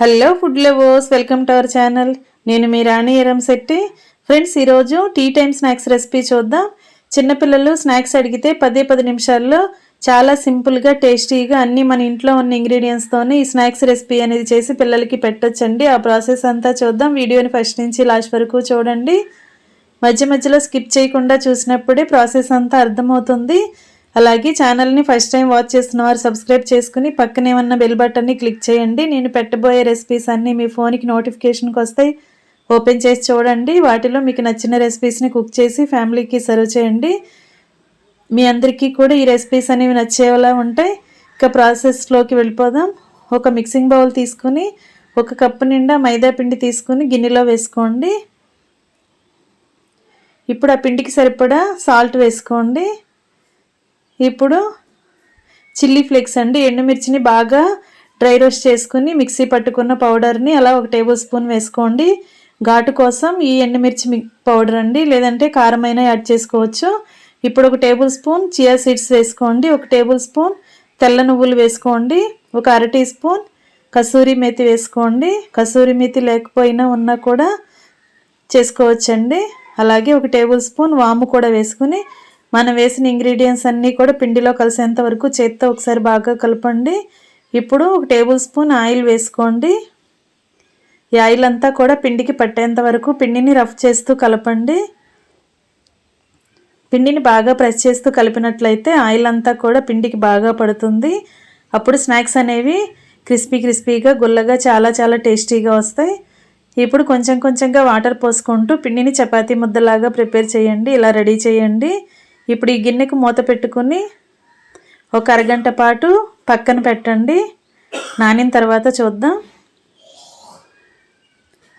Hello food lovers, welcome to our channel. నేను మీ రాణి Eramsetti. Friends, ఈరోజు tea time snacks recipe చూద్దాం. చిన్నపిల్లలు స్నాక్స్ అడిగితే 10 నిమిషాల్లో చాలా సింపుల్గా టేస్టీగా అన్నీ మన ఇంట్లో ఉన్న ఇంగ్రీడియంట్స్తోనే ఈ స్నాక్స్ రెసిపీ అనేది చేసి పిల్లలకి పెట్టొచ్చండి. ఆ ప్రాసెస్ అంతా చూద్దాం. వీడియోని ఫస్ట్ నుంచి లాస్ట్ వరకు చూడండి. మధ్య మధ్యలో స్కిప్ చేయకుండా చూసినప్పుడే ప్రాసెస్ అంతా అర్థమవుతుంది. అలాగే ఛానల్ని ఫస్ట్ టైం వాచ్ చేస్తున్న వారు సబ్స్క్రైబ్ చేసుకుని పక్కనే ఉన్న బెల్ బటన్ని క్లిక్ చేయండి. నేను పెట్టబోయే రెసిపీస్ అన్నీ మీ ఫోన్కి నోటిఫికేషన్కి వస్తాయి. ఓపెన్ చేసి చూడండి. వాటిలో మీకు నచ్చిన రెసిపీస్ని కుక్ చేసి ఫ్యామిలీకి సర్వ్ చేయండి. మీ అందరికీ కూడా ఈ రెసిపీస్ అనేవి నచ్చేలా ఉంటాయి. ఇక ప్రాసెస్లోకి వెళ్ళిపోదాం. ఒక మిక్సింగ్ బౌల్ తీసుకుని 1 కప్పు నిండా మైదా పిండి తీసుకుని గిన్నెలో వేసుకోండి. ఇప్పుడు ఆ పిండికి సరిపడా సాల్ట్ వేసుకోండి. ఇప్పుడు చిల్లీ ఫ్లేక్స్ అండి, ఎండుమిర్చిని బాగా డ్రై రోస్ట్ చేసుకుని మిక్సీ పట్టుకున్న పౌడర్ని అలా 1 టేబుల్ స్పూన్ వేసుకోండి. ఘాటు కోసం ఈ ఎండుమిర్చి పౌడర్ అండి, లేదంటే కారమైనా యాడ్ చేసుకోవచ్చు. ఇప్పుడు 1 టేబుల్ స్పూన్ చియా సీడ్స్ వేసుకోండి. 1 టేబుల్ స్పూన్ తెల్ల నువ్వులు వేసుకోండి. 1 అర టీ స్పూన్ కసూరి మేతి వేసుకోండి. కసూరి మేతి లేకపోయినా ఉన్నా కూడా చేసుకోవచ్చండి. అలాగే 1 టేబుల్ స్పూన్ వాము కూడా వేసుకుని మనం వేసిన ఇంగ్రీడియంట్స్ అన్నీ కూడా పిండిలో కలిసేంత వరకు చేత్తో ఒకసారి బాగా కలపండి. ఇప్పుడు 1 టేబుల్ స్పూన్ ఆయిల్ వేసుకోండి. ఈ ఆయిల్ అంతా కూడా పిండికి పట్టేంత వరకు పిండిని రఫ్ చేస్తూ కలపండి. పిండిని బాగా ప్రెస్ చేస్తూ కలిపినట్లయితే ఆయిల్ అంతా కూడా పిండికి బాగా పడుతుంది. అప్పుడు స్నాక్స్ అనేవి క్రిస్పీగా గుల్లగా చాలా టేస్టీగా వస్తాయి. ఇప్పుడు కొంచెం కొంచెంగా వాటర్ పోసుకుంటూ పిండిని చపాతీ ముద్దలాగా ప్రిపేర్ చేయండి. ఇలా రెడీ చేయండి. ఇప్పుడు ఈ గిన్నెకు మూత పెట్టుకుని 1 అరగంట పాటు పక్కన పెట్టండి. నానిన తర్వాత చూద్దాం.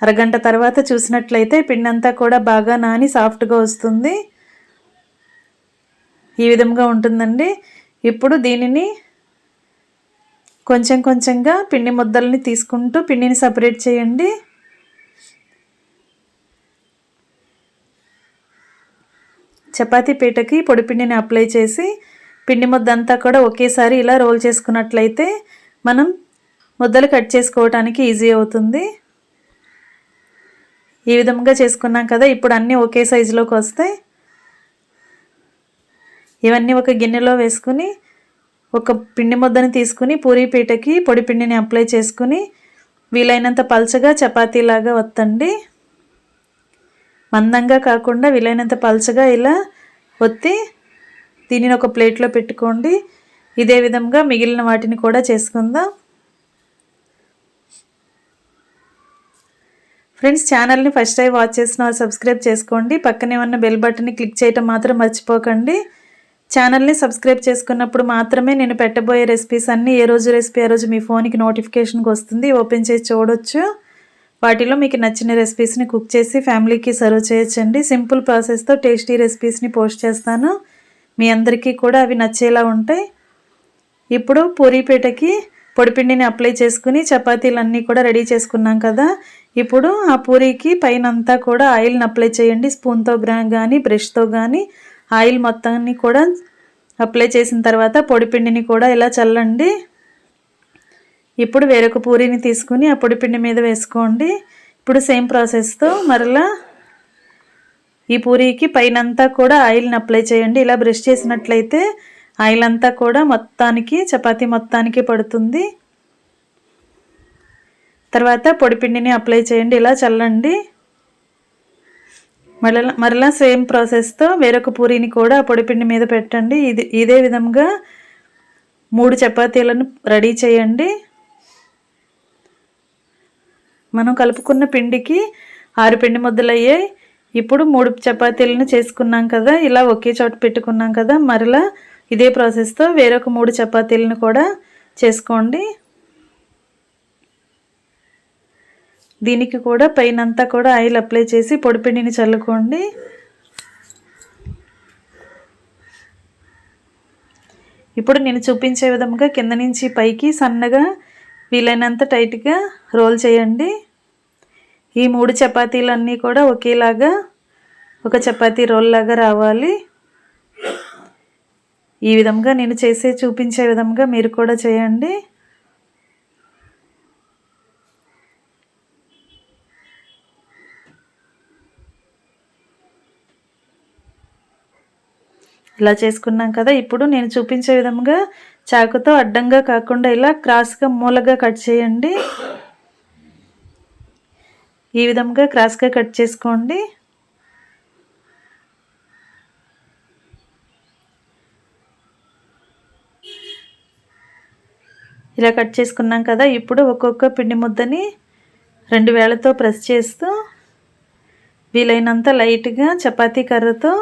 అరగంట తర్వాత చూసినట్లయితే పిండి అంతా కూడా బాగా నాని సాఫ్ట్గా వస్తుంది. ఈ విధంగా ఉంటుందండి. ఇప్పుడు దీనిని కొంచెం కొంచెంగా పిండి ముద్దల్ని తీసుకుంటూ పిండిని సపరేట్ చేయండి. చపాతీ పీటకి పొడి పిండిని అప్లై చేసి పిండి ముద్ద అంతా కూడా ఒకేసారి ఇలా రోల్ చేసుకున్నట్లయితే మనం ముద్దలు కట్ చేసుకోవడానికి ఈజీ అవుతుంది. ఈ విధంగా చేసుకున్నాం కదా. ఇప్పుడు అన్నీ ఒకే సైజులోకి వస్తాయి. ఇవన్నీ ఒక గిన్నెలో వేసుకుని ఒక పిండి ముద్దను తీసుకుని పూరీ పీటకి పొడి పిండిని అప్లై చేసుకుని వీలైనంత పల్చగా చపాతీలాగా వత్తండి. మందంగా కాకుండా వీలైనంత పల్చగా ఇలా ఒత్తి దీనిని ఒక ప్లేట్లో పెట్టుకోండి. ఇదే విధంగా మిగిలిన వాటిని కూడా చేసుకుందాం. ఫ్రెండ్స్, ఛానల్ని ఫస్ట్ టైం వాచ్ చేసిన వాళ్ళు సబ్స్క్రైబ్ చేసుకోండి. పక్కనే ఉన్న బెల్ బటన్ని క్లిక్ చేయటం మాత్రం మర్చిపోకండి. ఛానల్ని సబ్స్క్రైబ్ చేసుకున్నప్పుడు మాత్రమే నేను పెట్టబోయే రెసిపీస్ అన్నీ ఏ రోజు రెసిపీ ఆ రోజు మీ ఫోన్కి నోటిఫికేషన్కి వస్తుంది. ఓపెన్ చేసి చూడొచ్చు. వాటిలో మీకు నచ్చిన రెసిపీస్ని కుక్ చేసి ఫ్యామిలీకి సర్వ్ చేయొచ్చండి. సింపుల్ ప్రాసెస్తో టేస్టీ రెసిపీస్ని పోస్ట్ చేస్తాను. మీ అందరికీ కూడా అవి నచ్చేలా ఉంటాయి. ఇప్పుడు పూరీపీటకి పొడిపిండిని అప్లై చేసుకుని చపాతీలన్నీ కూడా రెడీ చేసుకున్నాం కదా. ఇప్పుడు ఆ పూరీకి పైన అంతా కూడా ఆయిల్ని అప్లై చేయండి. స్పూన్తో కానీ బ్రష్తో కానీ ఆయిల్ మొత్తాన్ని కూడా అప్లై చేసిన తర్వాత పొడిపిండిని కూడా ఇలా చల్లండి. ఇప్పుడు వేరొక పూరీని తీసుకుని ఆ పొడిపిండి మీద వేసుకోండి. ఇప్పుడు సేమ్ ప్రాసెస్తో మరలా ఈ పూరీకి పైనంతా కూడా ఆయిల్ని అప్లై చేయండి. ఇలా బ్రష్ చేసినట్లయితే ఆయిల్ అంతా కూడా మొత్తానికి చపాతీ మొత్తానికి పడుతుంది. తర్వాత పొడిపిండిని అప్లై చేయండి. ఇలా చల్లండి. మరలా సేమ్ ప్రాసెస్తో వేరొక పూరీని కూడా ఆ పొడిపిండి మీద పెట్టండి. ఇదే విధంగా 3 చపాతీలను రెడీ చేయండి. మనం కలుపుకున్న పిండికి 6 పిండి ముద్దలు అయ్యాయి. ఇప్పుడు 3 చపాతీలను చేసుకున్నాం కదా, ఇలా ఒకే చోట పెట్టుకున్నాం కదా. మరలా ఇదే ప్రాసెస్తో వేరొక 3 చపాతీలను కూడా చేసుకోండి. దీనికి కూడా పైనంతా కూడా ఆయిల్ అప్లై చేసి పొడిపిండిని చల్లుకోండి. ఇప్పుడు నేను చూపించే విధంగా కింద నుంచి పైకి సన్నగా వీలైనంత టైట్గా రోల్ చేయండి. ఈ 3 చపాతీలన్నీ కూడా ఒకేలాగా ఒక చపాతీ రోల్ లాగా రావాలి. ఈ విధంగా నేను చూపించే విధంగా మీరు కూడా చేయండి. ఇలా చేసుకున్నాం కదా. ఇప్పుడు నేను చూపించే విధంగా చాకుతో అడ్డంగా కాకుండా ఇలా క్రాస్గా మూలగా కట్ చేయండి. ఈ విధంగా క్రాస్గా కట్ చేసుకోండి. ఇలా కట్ చేసుకున్నాం కదా. ఇప్పుడు ఒక్కొక్క పిండి ముద్దని 2 వేళ్ళతో ప్రెస్ చేస్తూ వీలైనంత లైట్గా చపాతీ కర్రతో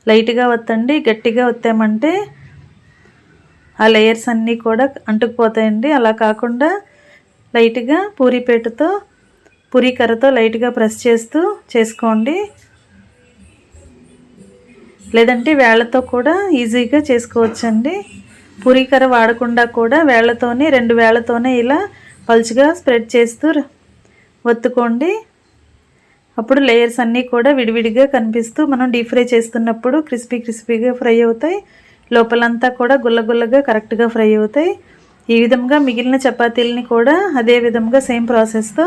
లైట్గా ఒత్తండి. గట్టిగా ఒత్తామంటే ఆ లేయర్స్ అన్నీ కూడా అంటుకుపోతాయండి. అలా కాకుండా లైట్గా పూరీ కర్రతో లైట్గా ప్రెస్ చేస్తూ చేసుకోండి. లేదంటే వేళ్ళతో కూడా ఈజీగా చేసుకోవచ్చండి. పూరీ కర్ర వాడకుండా కూడా వేళ్ళతోనే 2 వేళ్ళతోనే ఇలా పలుచగా స్ప్రెడ్ చేస్తూ ఒత్తుకోండి. అప్పుడు లేయర్స్ అన్నీ కూడా విడివిడిగా కనిపిస్తూ మనం డీప్ ఫ్రై చేస్తున్నప్పుడు క్రిస్పీగా ఫ్రై అవుతాయి. లోపలంతా కూడా గుల్లగుల్లగా కరెక్ట్గా ఫ్రై అవుతాయి. ఈ విధంగా మిగిలిన చపాతీలని కూడా అదే విధంగా సేమ్ ప్రాసెస్తో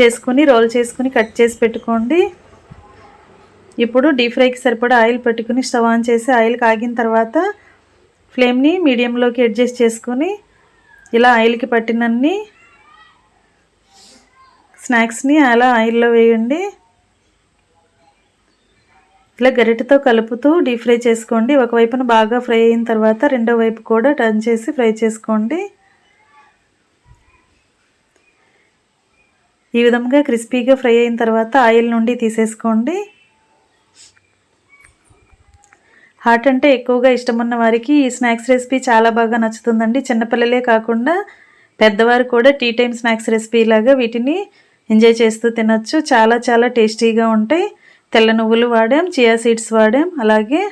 చేసుకుని రోల్ చేసుకుని కట్ చేసి పెట్టుకోండి. ఇప్పుడు డీప్ ఫ్రైకి సరిపడా ఆయిల్ పెట్టుకుని స్టవ్ ఆన్ చేసి ఆయిల్ కాగిన తర్వాత ఫ్లేమ్ని మీడియంలోకి అడ్జస్ట్ చేసుకుని ఇలా ఆయిల్కి పట్టినన్ని స్నాక్స్ని అలా ఆయిల్లో వేయండి. ఇలా గరిటెతో కలుపుతూ డీప్ ఫ్రై చేసుకోండి. ఒకవైపున బాగా ఫ్రై అయిన తర్వాత రెండో వైపు కూడా టర్న్ చేసి ఫ్రై చేసుకోండి. ఈ విధంగా క్రిస్పీగా ఫ్రై అయిన తర్వాత ఆయిల్ నుండి తీసేసుకోండి. హాట్ అంటే ఎక్కువగా ఇష్టం ఉన్న వారికి ఈ స్నాక్స్ రెసిపీ చాలా బాగా నచ్చుతుందండి. చిన్నపిల్లలే కాకుండా పెద్దవారు కూడా టీ టైం స్నాక్స్ రెసిపీ లాగా వీటిని ఎంజాయ్ చేస్తూ తినచ్చు. చాలా టేస్టీగా ఉంటాయి. తెల్ల నువ్వులు వాడాం, చియా సీడ్స్ వాడాం, అలాగే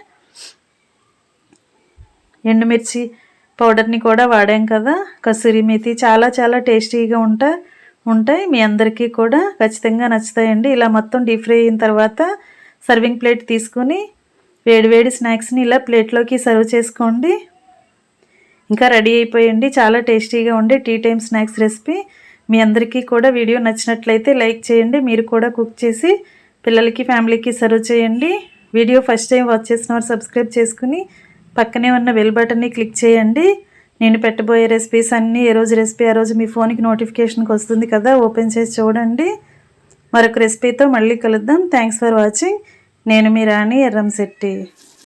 ఎండుమిర్చి పౌడర్ని కూడా వాడాం కదా, కసూరి మేతి. చాలా టేస్టీగా ఉంటాయి. మీ అందరికీ కూడా ఖచ్చితంగా నచ్చుతాయండి. ఇలా మొత్తం డీప్ ఫ్రై అయిన తర్వాత సర్వింగ్ ప్లేట్ తీసుకుని వేడివేడి స్నాక్స్ని ఇలా ప్లేట్లోకి సర్వ్ చేసుకోండి. ఇంకా రెడీ అయిపోయండి చాలా టేస్టీగా ఉండే టీ టైమ్ స్నాక్స్ రెసిపీ. మీ అందరికీ కూడా వీడియో నచ్చినట్లయితే లైక్ చేయండి. మీరు కూడా కుక్ చేసి పిల్లలకి ఫ్యామిలీకి సర్వ్ చేయండి. వీడియో ఫస్ట్ టైం వాచ్ చేసిన వారు సబ్స్క్రైబ్ చేసుకుని పక్కనే ఉన్న బెల్ బటన్ని క్లిక్ చేయండి. నేను పెట్టబోయే రెసిపీస్ అన్నీ ఏ రోజు రెసిపీ ఆ రోజు మీ ఫోన్కి నోటిఫికేషన్కి వస్తుంది కదా, ఓపెన్ చేసి చూడండి. మరొక రెసిపీతో మళ్ళీ కలుద్దాం. Thanks for watching. నేను మీ రాణి ఎర్రంశెట్టి.